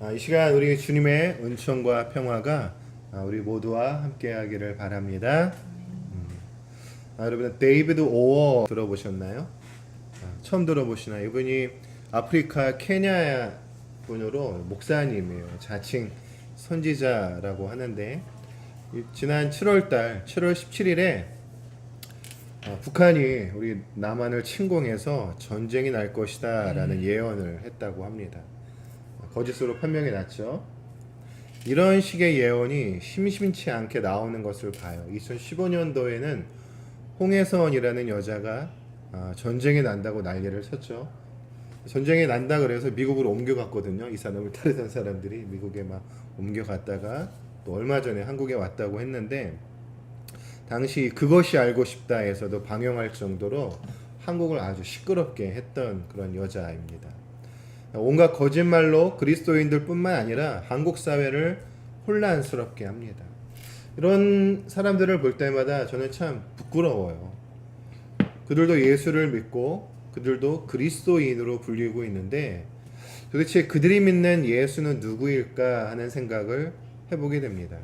이 시간 우리 주님의 은총과 평화가 우리 모두와 함께하기를 바랍니다. 여러분 데이비드 오어 들어보셨나요? 처음 들어보시나요? 이분이 아프리카 케냐 분으로 목사님이에요. 자칭 선지자라고 하는데 지난 7월 17일에 북한이 우리 남한을 침공해서 전쟁이 날 것이다 라는 예언을 했다고 합니다. 거짓으로 판명이 났죠. 이런 식의 예언이 심심치 않게 나오는 것을 봐요. 2015년도에는 홍혜선이라는 여자가 전쟁이 난다고 난리를 쳤죠. 전쟁이 난다 그래서 미국으로 옮겨갔거든요. 이 사람을 따르던 사람들이 미국에 막 옮겨갔다가 또 얼마 전에 한국에 왔다고 했는데 당시 그것이 알고 싶다에서도 방영할 정도로 한국을 아주 시끄럽게 했던 그런 여자입니다. 온갖 거짓말로 그리스도인들 뿐만 아니라 한국 사회를 혼란스럽게 합니다. 이런 사람들을 볼 때마다 저는 참 부끄러워요. 그들도 예수를 믿고 그들도 그리스도인으로 불리고 있는데 도대체 그들이 믿는 예수는 누구일까 하는 생각을 해보게 됩니다.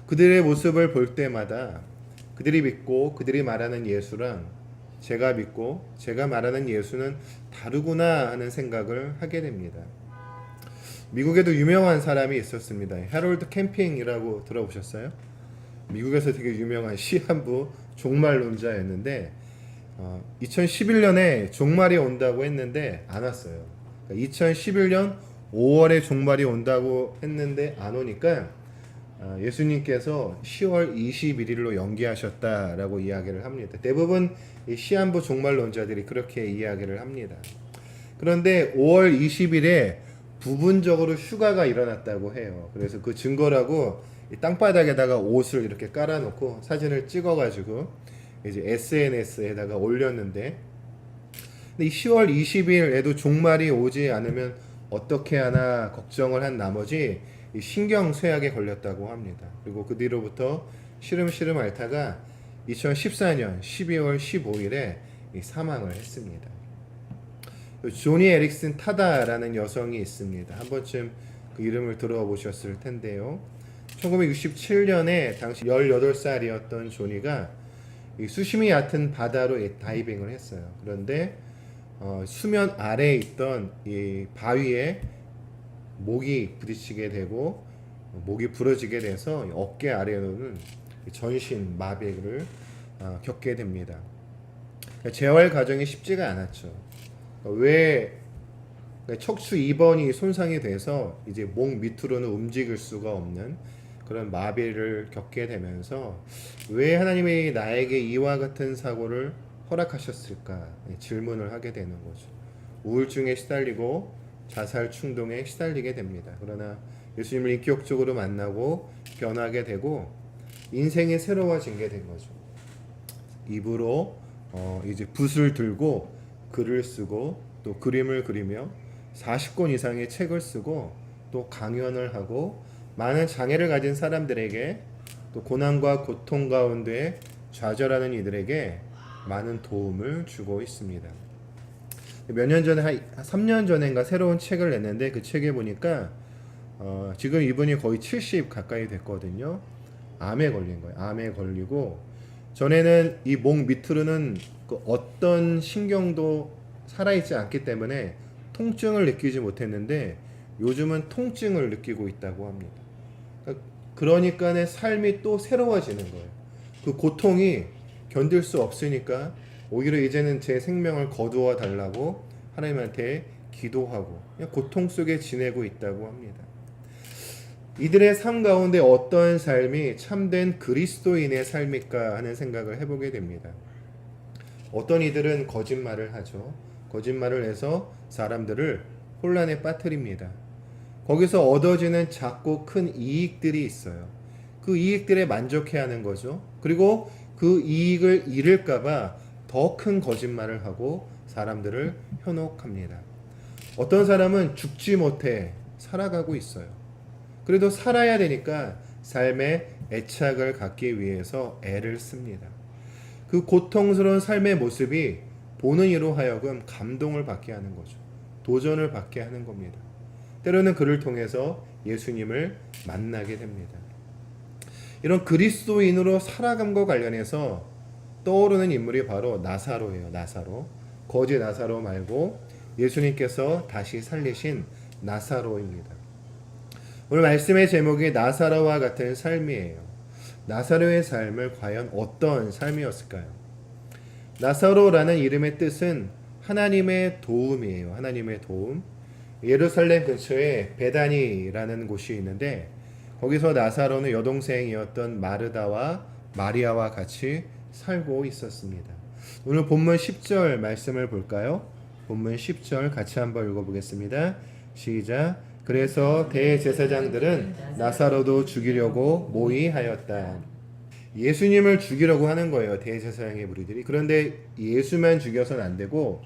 그들의 모습을 볼 때마다 그들이 믿고 그들이 말하는 예수랑 제가 믿고 제가 말하는 예수는 다르구나 하는 생각을 하게 됩니다. 미국에도 유명한 사람이 있었습니다. 해롤드 캠핑이라고 들어보셨어요? 미국에서 되게 유명한 시한부 종말론자였는데 2011년에 종말이 온다고 했는데 안 왔어요. 2011년 5월에 종말이 온다고 했는데 안 오니까 예수님께서 10월 21일로 연기하셨다라고 이야기를 합니다. 대부분 이 시한부 종말론자들이 그렇게 이야기를 합니다. 그런데 5월 20일에 부분적으로 휴가가 일어났다고 해요. 그래서 그 증거라고 이 땅바닥에다가 옷을 이렇게 깔아놓고 사진을 찍어가지고 이제 SNS에다가 올렸는데 이 10월 20일에도 종말이 오지 않으면 어떻게 하나 걱정을 한 나머지 이 신경쇠약에 걸렸다고 합니다. 그리고 그 뒤로부터 시름시름 앓다가 2014년 12월 15일에 사망을 했습니다. 조니 에릭슨 타다라는 여성이 있습니다. 한 번쯤 그 이름을 들어보셨을 텐데요. 1967년에 당시 18살이었던 조니가 수심이 얕은 바다로 다이빙을 했어요. 그런데 수면 아래에 있던 이 바위에 목이 부딪히게 되고 목이 부러지게 돼서 어깨 아래로는 전신 마비를 겪게 됩니다. 재활 과정이 쉽지가 않았죠. 왜 척추 2번이 손상이 돼서 이제 목 밑으로는 움직일 수가 없는 그런 마비를 겪게 되면서 왜 하나님이 나에게 이와 같은 사고를 허락하셨을까 질문을 하게 되는 거죠. 우울증에 시달리고 자살 충동에 시달리게 됩니다. 그러나 예수님을 인격적으로 만나고 변하게 되고 인생이 새로워진 게 된 거죠. 입으로 이제 붓을 들고 글을 쓰고 또 그림을 그리며 40권 이상의 책을 쓰고 또 강연을 하고 많은 장애를 가진 사람들에게 또 고난과 고통 가운데 좌절하는 이들에게 많은 도움을 주고 있습니다. 몇 년 전에 한 3년 전인가 새로운 책을 냈는데 그 책에 보니까 지금 이분이 거의 70 가까이 됐거든요. 암에 걸린 거예요. 암에 걸리고 전에는 이 목 밑으로는 그 어떤 신경도 살아있지 않기 때문에 통증을 느끼지 못했는데 요즘은 통증을 느끼고 있다고 합니다. 그러니까 삶이 또 새로워지는 거예요. 그 고통이 견딜 수 없으니까 오히려 이제는 제 생명을 거두어 달라고 하나님한테 기도하고 그냥 고통 속에 지내고 있다고 합니다. 이들의 삶 가운데 어떤 삶이 참된 그리스도인의 삶일까 하는 생각을 해보게 됩니다. 어떤 이들은 거짓말을 하죠. 거짓말을 해서 사람들을 혼란에 빠뜨립니다. 거기서 얻어지는 작고 큰 이익들이 있어요. 그 이익들에 만족해하는 거죠. 그리고 그 이익을 잃을까봐 더 큰 거짓말을 하고 사람들을 현혹합니다. 어떤 사람은 죽지 못해 살아가고 있어요. 그래도 살아야 되니까 삶에 애착을 갖기 위해서 애를 씁니다. 그 고통스러운 삶의 모습이 보는 이로 하여금 감동을 받게 하는 거죠. 도전을 받게 하는 겁니다. 때로는 그를 통해서 예수님을 만나게 됩니다. 이런 그리스도인으로 살아감과 관련해서 떠오르는 인물이 바로 나사로예요. 나사로. 거지 나사로 말고 예수님께서 다시 살리신 나사로입니다. 오늘 말씀의 제목이 나사로와 같은 삶이에요. 나사로의 삶을 과연 어떤 삶이었을까요? 나사로라는 이름의 뜻은 하나님의 도움이에요. 하나님의 도움. 예루살렘 근처에 베다니라는 곳이 있는데 거기서 나사로는 여동생이었던 마르다와 마리아와 같이 살고 있었습니다. 오늘 본문 10절 말씀을 볼까요? 본문 10절 같이 한번 읽어보겠습니다. 시작. 그래서 대제사장들은 나사로도 죽이려고 모의하였다. 예수님을 죽이려고 하는 거예요. 대제사장의 무리들이. 그런데 예수만 죽여서는 안 되고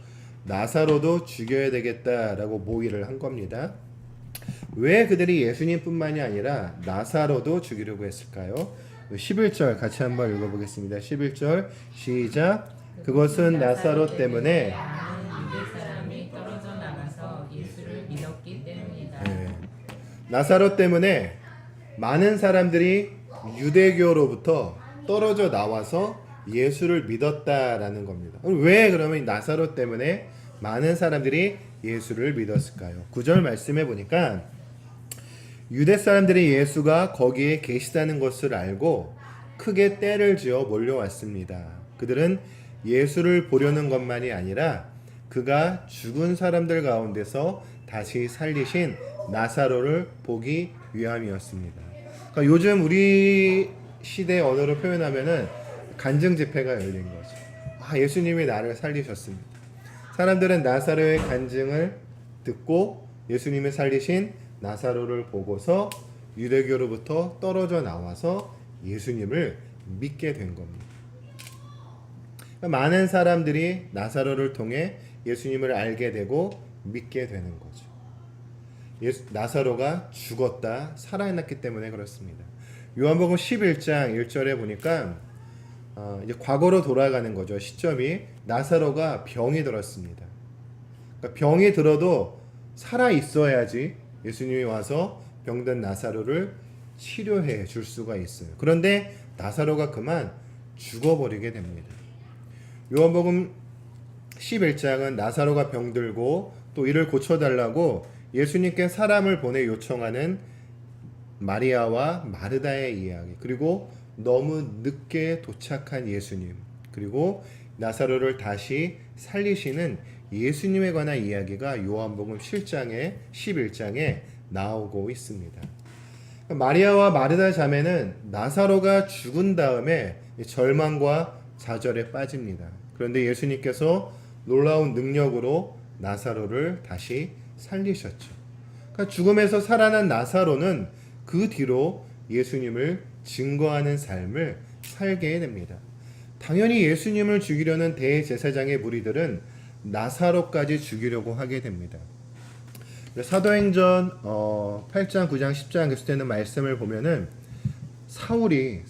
나사로도 죽여야 되겠다라고 모의를 한 겁니다. 왜 그들이 예수님뿐만이 아니라 나사로도 죽이려고 했을까요? 11절 같이 한번 읽어보겠습니다. 11절 시작. 그것은 나사로 때문에 나사로 때문에 많은 사람들이 유대교로부터 떨어져 나와서 예수를 믿었다라는 겁니다. 왜 그러면 나사로 때문에 많은 사람들이 예수를 믿었을까요? 9절 말씀해 보니까 유대 사람들이 예수가 거기에 계시다는 것을 알고 크게 떼를 지어 몰려왔습니다. 그들은 예수를 보려는 것만이 아니라 그가 죽은 사람들 가운데서 다시 살리신 나사로를 보기 위함이었습니다. 그러니까 요즘 우리 시대 언어로 표현하면은 간증 집회가 열린 거죠. 예수님이 나를 살리셨습니다. 사람들은 나사로의 간증을 듣고 예수님이 살리신 나사로를 보고서 유대교로부터 떨어져 나와서 예수님을 믿게 된 겁니다. 많은 사람들이 나사로를 통해 예수님을 알게 되고 믿게 되는 거죠. 나사로가 죽었다 살아났기 때문에 그렇습니다. 요한복음 11장 1절에 보니까 이제 과거로 돌아가는 거죠. 시점이 나사로가 병이 들었습니다. 그러니까 병이 들어도 살아 있어야지 예수님이 와서 병든 나사로를 치료해 줄 수가 있어요. 그런데 나사로가 그만 죽어버리게 됩니다. 요한복음 11장은 나사로가 병들고 또 이를 고쳐달라고 예수님께 사람을 보내 요청하는 마리아와 마르다의 이야기, 그리고 너무 늦게 도착한 예수님, 그리고 나사로를 다시 살리시는 예수님에 관한 이야기가 요한복음 11장에 나오고 있습니다. 마리아와 마르다 자매는 나사로가 죽은 다음에 절망과 좌절에 빠집니다. 그런데 예수님께서 놀라운 능력으로 나사로를 다시 살리셨죠. 그러니까 죽음에서 살아난 나사로는 그 뒤로 예수님을 증거하는 삶을 살게 됩니다. 당연히 예수님을 죽이려는 대제사장의 무리들은 나사로까지 죽이려고 하게 됩니다. 사도행전 8장, 9장, 10장 계속되는 말씀을 보면은 사울이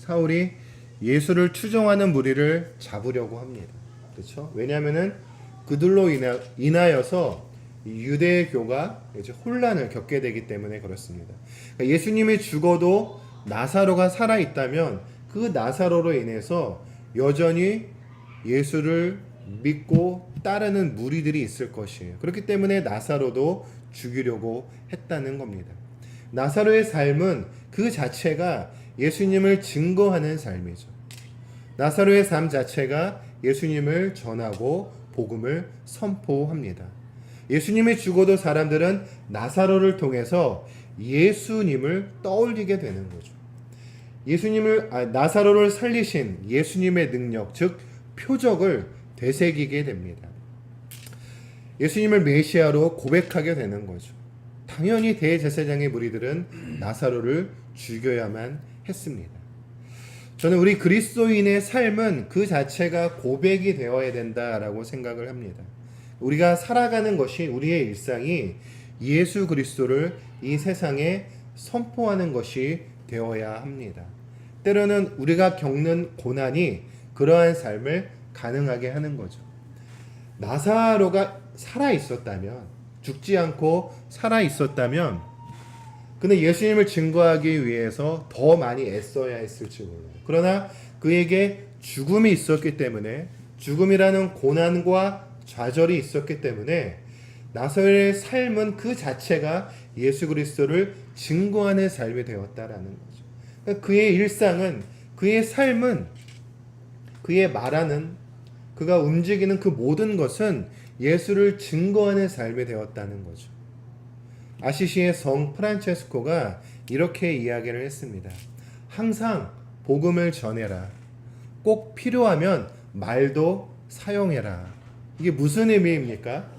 예수를 추종하는 무리를 잡으려고 합니다. 그렇죠? 왜냐하면은 그들로 인하여서 유대교가 이제 혼란을 겪게 되기 때문에 그렇습니다. 그러니까 예수님이 죽어도 나사로가 살아 있다면 그 나사로로 인해서 여전히 예수를 믿고 따르는 무리들이 있을 것이에요. 그렇기 때문에 나사로도 죽이려고 했다는 겁니다. 나사로의 삶은 그 자체가 예수님을 증거하는 삶이죠. 나사로의 삶 자체가 예수님을 전하고 복음을 선포합니다. 예수님이 죽어도 사람들은 나사로를 통해서 예수님을 떠올리게 되는 거죠. 나사로를 살리신 예수님의 능력, 즉 표적을 되새기게 됩니다. 예수님을 메시아로 고백하게 되는 거죠. 당연히 대제사장의 무리들은 나사로를 죽여야만 했습니다. 저는 우리 그리스도인의 삶은 그 자체가 고백이 되어야 된다라고 생각을 합니다. 우리가 살아가는 것이, 우리의 일상이 예수 그리스도를 이 세상에 선포하는 것이 되어야 합니다. 때로는 우리가 겪는 고난이 그러한 삶을 가능하게 하는 거죠. 나사로가 살아 있었다면, 죽지 않고 살아 있었다면 그는 예수님을 증거하기 위해서 더 많이 애써야 했을지 몰라요. 그러나 그에게 죽음이 있었기 때문에, 죽음이라는 고난과 좌절이 있었기 때문에 나사로의 삶은 그 자체가 예수 그리스도를 증거하는 삶이 되었다라는 거죠. 그러니까 그의 일상은, 그의 삶은, 그의 말하는, 그가 움직이는 그 모든 것은 예수를 증거하는 삶이 되었다는 거죠. 아시시의 성 프란체스코가 이렇게 이야기를 했습니다. 항상 복음을 전해라. 꼭 필요하면 말도 사용해라. 이게 무슨 의미입니까?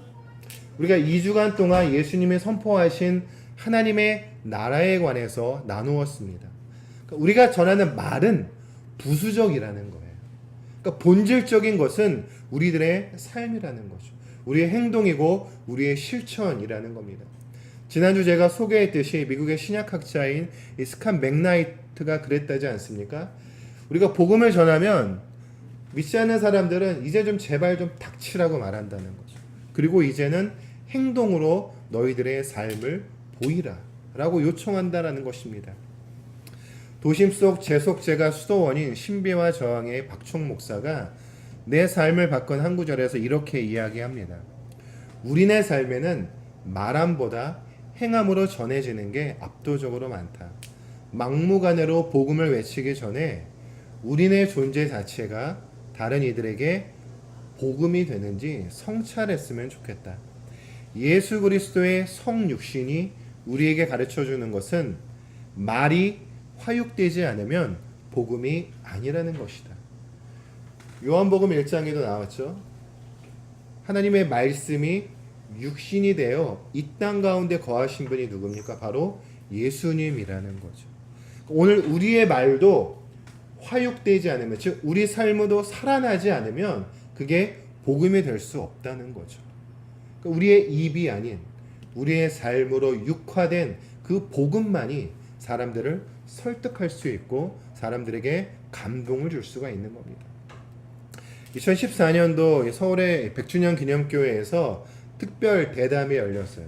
우리가 2주간 동안 예수님이 선포하신 하나님의 나라에 관해서 나누었습니다. 그러니까 우리가 전하는 말은 부수적이라는 거예요. 그러니까 본질적인 것은 우리들의 삶이라는 거죠. 우리의 행동이고 우리의 실천이라는 겁니다. 지난주 제가 소개했듯이 미국의 신약학자인 스칸 맥나이트가 그랬다지 않습니까? 우리가 복음을 전하면 믿지 않는 사람들은 이제 좀 제발 좀 닥치라고 말한다는 거죠. 그리고 이제는 행동으로 너희들의 삶을 보이라 라고 요청한다라는 것입니다. 도심 속 재속제가 수도원인 신비와 저항의 박총 목사가 내 삶을 바꾼 한 구절에서 이렇게 이야기합니다. 우리네 삶에는 말함보다 행함으로 전해지는 게 압도적으로 많다. 막무가내로 복음을 외치기 전에 우리네 존재 자체가 다른 이들에게 복음이 되는지 성찰했으면 좋겠다. 예수 그리스도의 성육신이 우리에게 가르쳐주는 것은 말이 화육되지 않으면 복음이 아니라는 것이다. 요한복음 1장에도 나왔죠. 하나님의 말씀이 육신이 되어 이 땅 가운데 거하신 분이 누굽니까? 바로 예수님이라는 거죠. 오늘 우리의 말도 화육되지 않으면, 즉 우리 삶도 살아나지 않으면 그게 복음이 될 수 없다는 거죠. 우리의 입이 아닌 우리의 삶으로 육화된 그 복음만이 사람들을 설득할 수 있고 사람들에게 감동을 줄 수가 있는 겁니다. 2014년도 서울의 100주년 기념교회에서 특별 대담이 열렸어요.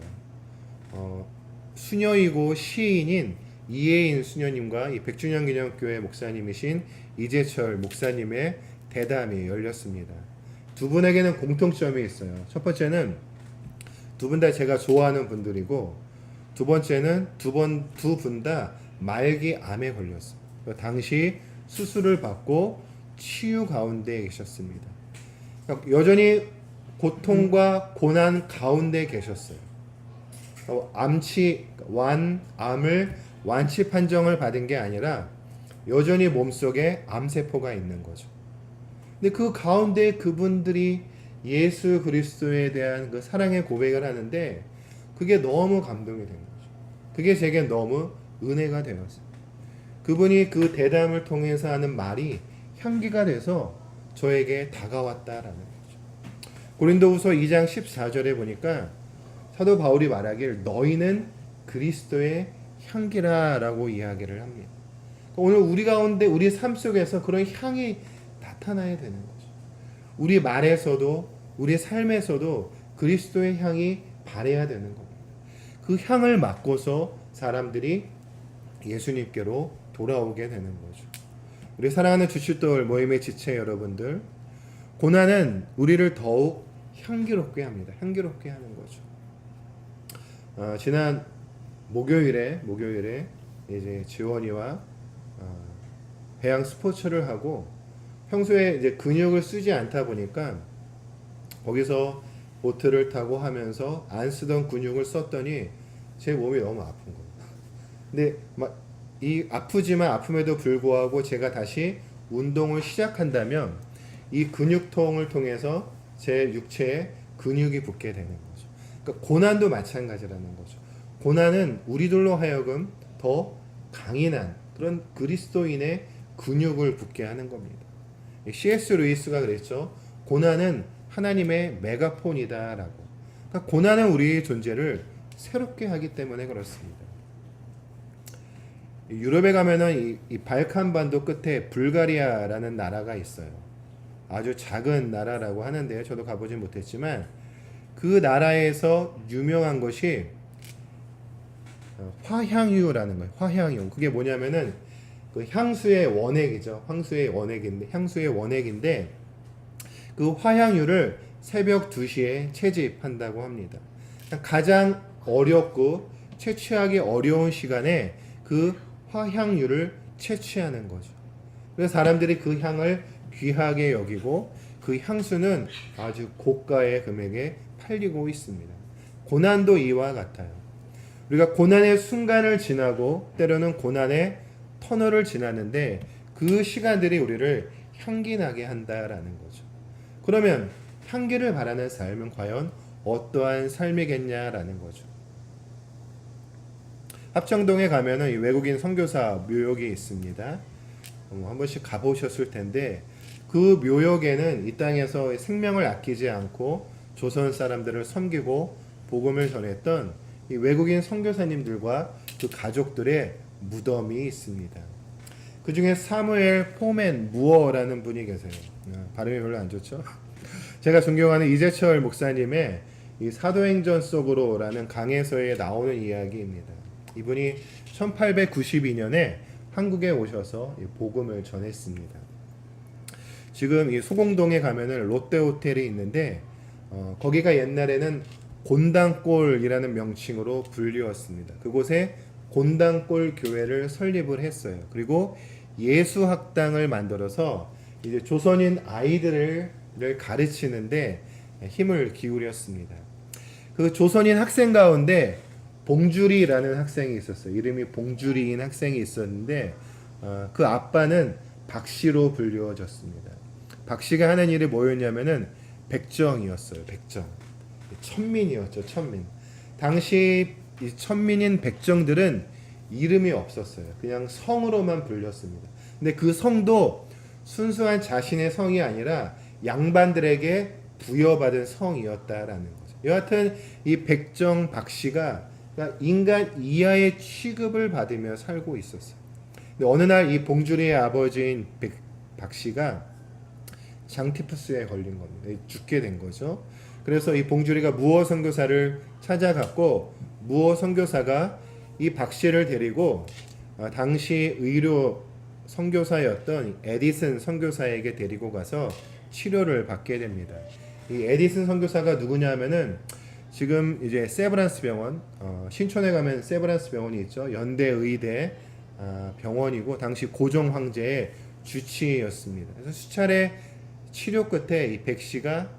수녀이고 시인인 이혜인 수녀님과 이 100주년 기념교회 목사님이신 이재철 목사님의 대담이 열렸습니다. 두 분에게는 공통점이 있어요. 첫 번째는 두 분 다 제가 좋아하는 분들이고, 두 번째는 두 분 다 말기 암에 걸렸어요. 당시 수술을 받고 치유 가운데 계셨습니다. 여전히 고통과 고난 가운데 계셨어요. 암을 완치 판정을 받은 게 아니라 여전히 몸속에 암세포가 있는 거죠. 근데 그 가운데 그분들이 예수 그리스도에 대한 그 사랑의 고백을 하는데 그게 너무 감동이 된 거죠. 그게 제게 너무 은혜가 되었어요. 그분이 그 대담을 통해서 하는 말이 향기가 돼서 저에게 다가왔다라는 거죠. 고린도후서 2장 14절에 보니까 사도 바울이 말하길 너희는 그리스도의 향기라라고 이야기를 합니다. 오늘 우리 가운데 우리 삶 속에서 그런 향이 나타나야 되는 거죠. 우리 말에서도 우리 삶에서도 그리스도의 향이 발해야 되는 겁니다. 그 향을 맡고서 사람들이 예수님께로 돌아오게 되는 거죠. 우리 사랑하는 주춧돌 모임의 지체 여러분들, 고난은 우리를 더욱 향기롭게 합니다. 향기롭게 하는 거죠. 지난 목요일에 이제 지원이와 배양 스포츠를 하고 평소에 이제 근육을 쓰지 않다 보니까 거기서 보트를 타고 하면서 안 쓰던 근육을 썼더니 제 몸이 너무 아픈 겁니다. 근데 이 아프지만 아픔에도 불구하고 제가 다시 운동을 시작한다면 이 근육통을 통해서 제 육체에 근육이 붙게 되는 거죠. 그러니까 고난도 마찬가지라는 거죠. 고난은 우리들로 하여금 더 강인한 그런 그리스도인의 근육을 붙게 하는 겁니다. C.S. 루이스가 그랬죠. 고난은 하나님의 메가폰이다라고. 그러니까 고난은 우리의 존재를 새롭게 하기 때문에 그렇습니다. 유럽에 가면은 이 발칸반도 끝에 불가리아라는 나라가 있어요. 아주 작은 나라라고 하는데요. 저도 가보진 못했지만 그 나라에서 유명한 것이 화향유라는 거예요. 화향유. 그게 뭐냐면은 그 향수의 원액이죠. 향수의 원액인데 그 화향유를 새벽 2시에 채집한다고 합니다. 가장 어렵고 채취하기 어려운 시간에 그 화향유를 채취하는 거죠. 그래서 사람들이 그 향을 귀하게 여기고 그 향수는 아주 고가의 금액에 팔리고 있습니다. 고난도 이와 같아요. 우리가 고난의 순간을 지나고 때로는 고난의 터널을 지나는데 그 시간들이 우리를 향기나게 한다라는 거죠. 그러면 향기를 바라는 삶은 과연 어떠한 삶이겠냐라는 거죠. 합정동에 가면은 이 외국인 선교사 묘역이 있습니다. 한 번씩 가보셨을 텐데 그 묘역에는 이 땅에서 생명을 아끼지 않고 조선 사람들을 섬기고 복음을 전했던 이 외국인 선교사님들과 그 가족들의 무덤이 있습니다. 그 중에 사무엘 포맨 무어라는 분이 계세요. 발음이 별로 안 좋죠? 제가 존경하는 이재철 목사님의 이 사도행전 속으로라는 강해서에 나오는 이야기입니다. 이분이 1892년에 한국에 오셔서 복음을 전했습니다. 지금 이 소공동에 가면은 롯데호텔이 있는데 거기가 옛날에는 곤당골이라는 명칭으로 불리웠습니다. 그곳에 곤당골 교회를 설립을 했어요. 그리고 예수학당을 만들어서 이제 조선인 아이들을 가르치는데 힘을 기울였습니다. 그 조선인 학생 가운데 봉주리라는 학생이 있었어요. 이름이 봉주리인 학생이 있었는데 그 아빠는 박씨로 불리워졌습니다. 박씨가 하는 일이 뭐였냐면은 백정이었어요. 백정. 천민이었죠. 천민. 당시 이 천민인 백정들은 이름이 없었어요. 그냥 성으로만 불렸습니다. 근데 그 성도 순수한 자신의 성이 아니라 양반들에게 부여받은 성이었다라는 거죠. 여하튼 이 백정 박씨가 인간 이하의 취급을 받으며 살고 있었어요. 근데 어느 날 이 봉주리의 아버지인 박씨가 장티푸스에 걸린 겁니다. 죽게 된 거죠. 그래서 이 봉주리가 무어 선교사를 찾아갔고 무어 선교사가 이 박씨를 데리고 당시 의료 선교사였던 에디슨 선교사에게 데리고 가서 치료를 받게 됩니다. 이 에디슨 선교사가 누구냐면은 지금 이제 세브란스 병원, 신촌에 가면 세브란스 병원이 있죠. 연대의대 병원이고 당시 고종 황제의 주치의였습니다. 그래서 수차례 치료 끝에 이 백씨가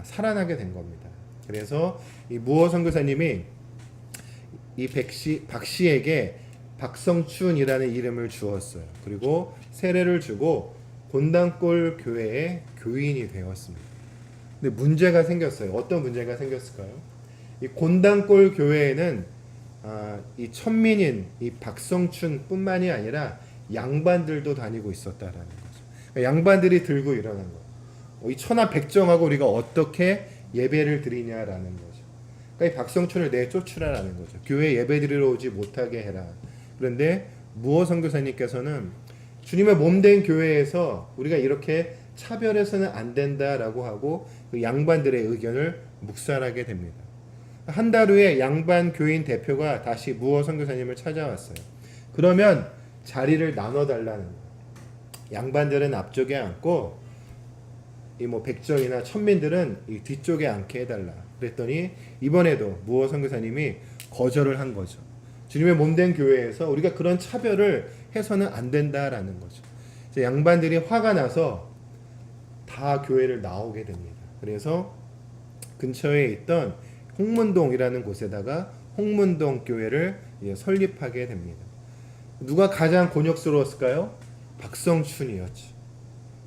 살아나게 된 겁니다. 그래서 이 무어 선교사님이 이 박씨에게 박성춘이라는 이름을 주었어요. 그리고 세례를 주고 곤당골 교회의 교인이 되었습니다. 근데 문제가 생겼어요. 어떤 문제가 생겼을까요? 이 곤당골 교회에는 이 천민인 이 박성춘뿐만이 아니라 양반들도 다니고 있었다라는 거죠. 그러니까 양반들이 들고 일어난 거예요. 이 천하 백정하고 우리가 어떻게 예배를 드리냐라는 거죠. 그러니까 이 박성춘을 내쫓으라라는 거죠. 교회 예배드리러 오지 못하게 해라. 그런데 무어 선교사님께서는 주님의 몸된 교회에서 우리가 이렇게 차별해서는 안 된다라고 하고 그 양반들의 의견을 묵살하게 됩니다. 한 달 후에 양반 교인 대표가 다시 무어 선교사님을 찾아왔어요. 그러면 자리를 나눠달라는 거예요. 양반들은 앞쪽에 앉고 이 뭐 백정이나 천민들은 이 뒤쪽에 앉게 해달라. 그랬더니 이번에도 무어 선교사님이 거절을 한 거죠. 주님의 몸된 교회에서 우리가 그런 차별을 해서는 안 된다라는 거죠. 이제 양반들이 화가 나서 다 교회를 나오게 됩니다. 그래서 근처에 있던 홍문동이라는 곳에다가 홍문동 교회를 설립하게 됩니다. 누가 가장 곤욕스러웠을까요? 박성춘이었죠.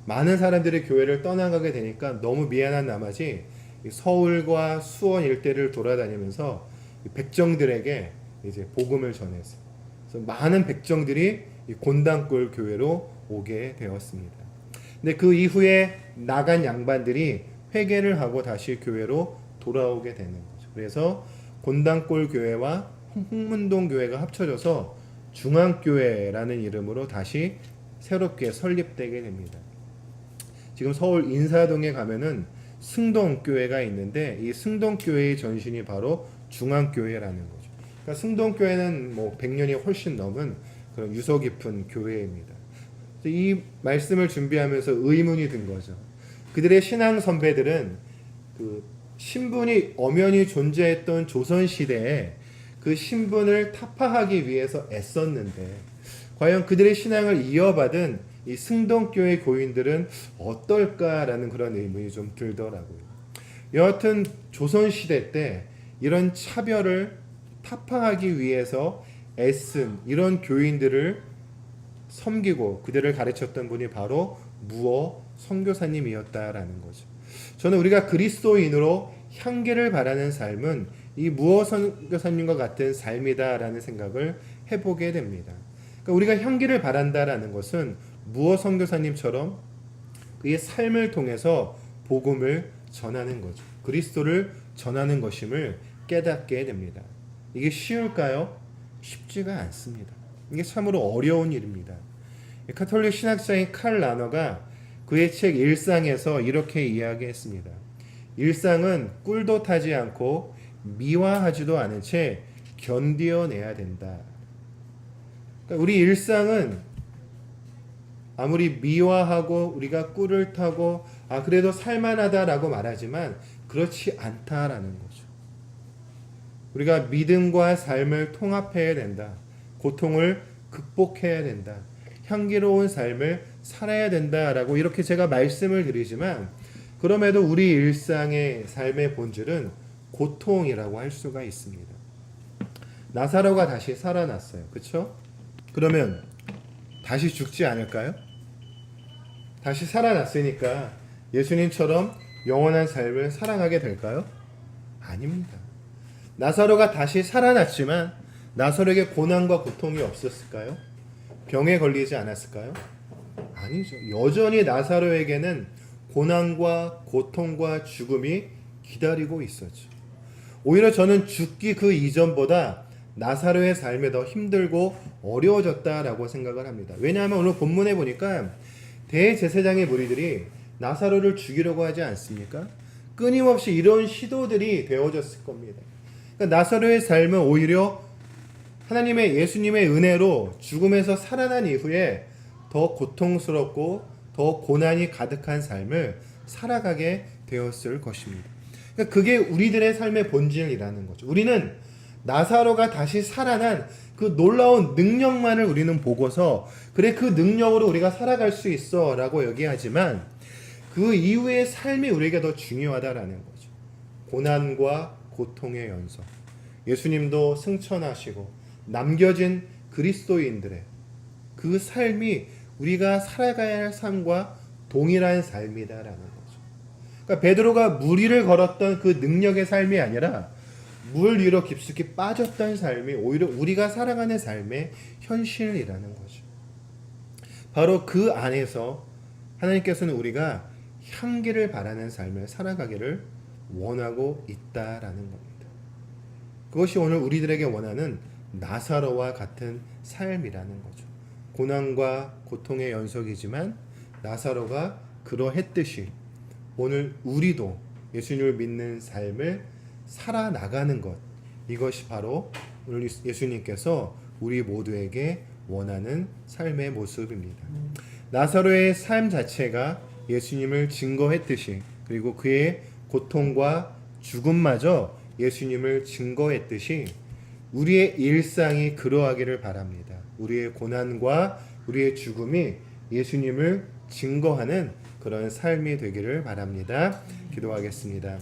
많은 사람들이 교회를 떠나가게 되니까 너무 미안한 나머지 서울과 수원 일대를 돌아다니면서 백정들에게 이제 복음을 전했어요. 그래서 많은 백정들이 곤당골 교회로 오게 되었습니다. 근데 그 이후에 나간 양반들이 회개를 하고 다시 교회로 돌아오게 되는 거죠. 그래서 곤당골 교회와 홍문동 교회가 합쳐져서 중앙교회라는 이름으로 다시 새롭게 설립되게 됩니다. 지금 서울 인사동에 가면은 승동교회가 있는데 이 승동교회의 전신이 바로 중앙교회라는 거죠. 그러니까 승동교회는 뭐 100년이 훨씬 넘은 그런 유서 깊은 교회입니다. 이 말씀을 준비하면서 의문이 든 거죠. 그들의 신앙 선배들은 그 신분이 엄연히 존재했던 조선시대에 그 신분을 타파하기 위해서 애썼는데 과연 그들의 신앙을 이어받은 이 승동교회 교인들은 어떨까라는 그런 의문이 좀 들더라고요. 여하튼 조선시대 때 이런 차별을 타파하기 위해서 애쓴 이런 교인들을 섬기고 그들을 가르쳤던 분이 바로 무어 선교사님이었다라는 거죠. 저는 우리가 그리스도인으로 향기를 바라는 삶은 이 무어 선교사님과 같은 삶이다라는 생각을 해보게 됩니다. 그러니까 우리가 향기를 바란다라는 것은 무어 선교사님처럼 그의 삶을 통해서 복음을 전하는 거죠. 그리스도를 전하는 것임을 깨닫게 됩니다. 이게 쉬울까요? 쉽지가 않습니다. 이게 참으로 어려운 일입니다. 카톨릭 신학자인 칼 라너가 그의 책 일상에서 이렇게 이야기했습니다. 일상은 꿀도 타지 않고 미화하지도 않은 채 견디어내야 된다. 그러니까 우리 일상은 아무리 미화하고 우리가 꿀을 타고 그래도 살만하다라고 말하지만 그렇지 않다라는 거죠. 우리가 믿음과 삶을 통합해야 된다. 고통을 극복해야 된다. 향기로운 삶을 살아야 된다라고 이렇게 제가 말씀을 드리지만 그럼에도 우리 일상의 삶의 본질은 고통이라고 할 수가 있습니다. 나사로가 다시 살아났어요. 그렇죠? 그러면 다시 죽지 않을까요? 다시 살아났으니까 예수님처럼 영원한 삶을 살아가게 될까요? 아닙니다. 나사로가 다시 살아났지만 나사로에게 고난과 고통이 없었을까요? 병에 걸리지 않았을까요? 아니죠. 여전히 나사로에게는 고난과 고통과 죽음이 기다리고 있었죠. 오히려 저는 죽기 그 이전보다 나사로의 삶이 더 힘들고 어려워졌다라고 생각을 합니다. 왜냐하면 오늘 본문에 보니까 대제사장의 무리들이 나사로를 죽이려고 하지 않습니까? 끊임없이 이런 시도들이 되어졌을 겁니다. 그러니까 나사로의 삶은 오히려 하나님의 예수님의 은혜로 죽음에서 살아난 이후에 더 고통스럽고 더 고난이 가득한 삶을 살아가게 되었을 것입니다. 그러니까 그게 우리들의 삶의 본질이라는 거죠. 우리는 나사로가 다시 살아난 그 놀라운 능력만을 우리는 보고서 그래 그 능력으로 우리가 살아갈 수 있어 라고 얘기하지만 그 이후의 삶이 우리에게 더 중요하다라는 거죠. 고난과 고통의 연속. 예수님도 승천하시고 남겨진 그리스도인들의 그 삶이 우리가 살아가야 할 삶과 동일한 삶이다라는 거죠. 그러니까 베드로가 물 위를 걸었던 그 능력의 삶이 아니라 물 위로 깊숙이 빠졌던 삶이 오히려 우리가 살아가는 삶의 현실이라는 거죠. 바로 그 안에서 하나님께서는 우리가 향기를 바라는 삶을 살아가기를 원하고 있다라는 겁니다. 그것이 오늘 우리들에게 원하는 나사로와 같은 삶이라는 거죠. 고난과 고통의 연속이지만 나사로가 그러했듯이 오늘 우리도 예수님을 믿는 삶을 살아나가는 것, 이것이 바로 오늘 예수님께서 우리 모두에게 원하는 삶의 모습입니다. 나사로의 삶 자체가 예수님을 증거했듯이 그리고 그의 고통과 죽음마저 예수님을 증거했듯이 우리의 일상이 그러하기를 바랍니다. 우리의 고난과 우리의 죽음이 예수님을 증거하는 그런 삶이 되기를 바랍니다. 기도하겠습니다.